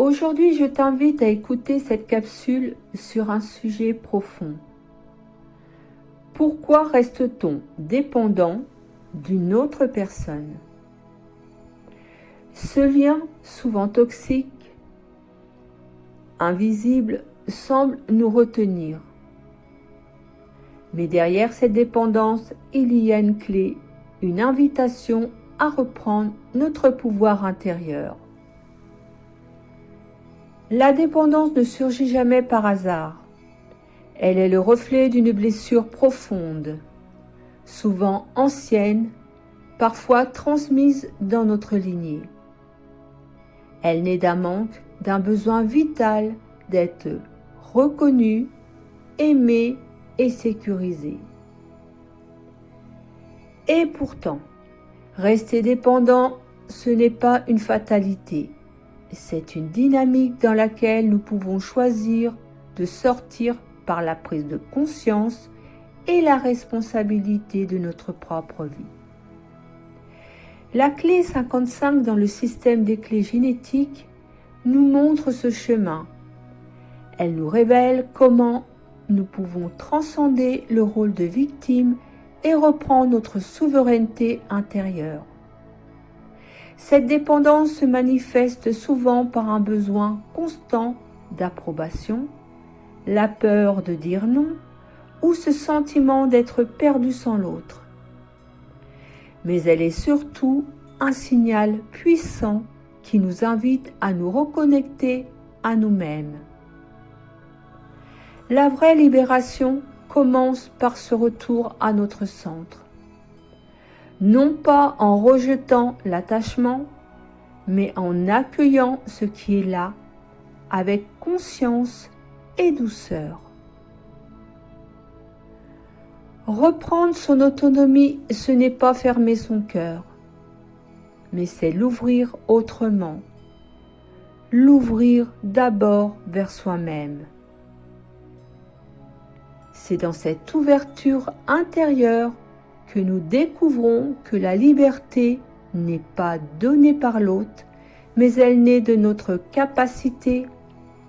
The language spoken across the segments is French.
Aujourd'hui, je t'invite à écouter cette capsule sur un sujet profond. Pourquoi reste-t-on dépendant d'une autre personne? Ce lien, souvent toxique, invisible, semble nous retenir. Mais derrière cette dépendance, il y a une clé, une invitation à reprendre notre pouvoir intérieur. La dépendance ne surgit jamais par hasard. Elle est le reflet d'une blessure profonde, souvent ancienne, parfois transmise dans notre lignée. Elle naît d'un manque, d'un besoin vital d'être reconnu, aimé et sécurisé. Et pourtant, rester dépendant, ce n'est pas une fatalité. C'est une dynamique dans laquelle nous pouvons choisir de sortir par la prise de conscience et la responsabilité de notre propre vie. La clé 55 dans le système des clés génétiques nous montre ce chemin. Elle nous révèle comment nous pouvons transcender le rôle de victime et reprendre notre souveraineté intérieure. Cette dépendance se manifeste souvent par un besoin constant d'approbation, la peur de dire non ou ce sentiment d'être perdu sans l'autre. Mais elle est surtout un signal puissant qui nous invite à nous reconnecter à nous-mêmes. La vraie libération commence par ce retour à notre centre. Non pas en rejetant l'attachement, mais en accueillant ce qui est là, avec conscience et douceur. Reprendre son autonomie, ce n'est pas fermer son cœur, mais c'est l'ouvrir autrement, l'ouvrir d'abord vers soi-même. C'est dans cette ouverture intérieure que nous découvrons que la liberté n'est pas donnée par l'autre, mais elle naît de notre capacité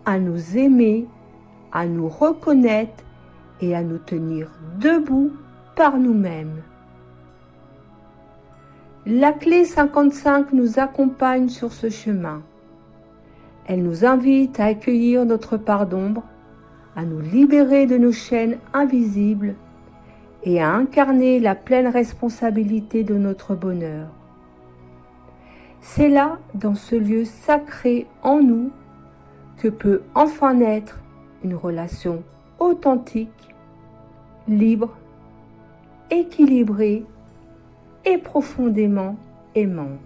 à nous aimer, à nous reconnaître et à nous tenir debout par nous-mêmes. La clé 55 nous accompagne sur ce chemin. Elle nous invite à accueillir notre part d'ombre, à nous libérer de nos chaînes invisibles et à incarner la pleine responsabilité de notre bonheur. C'est là, dans ce lieu sacré en nous, que peut enfin naître une relation authentique, libre, équilibrée et profondément aimante.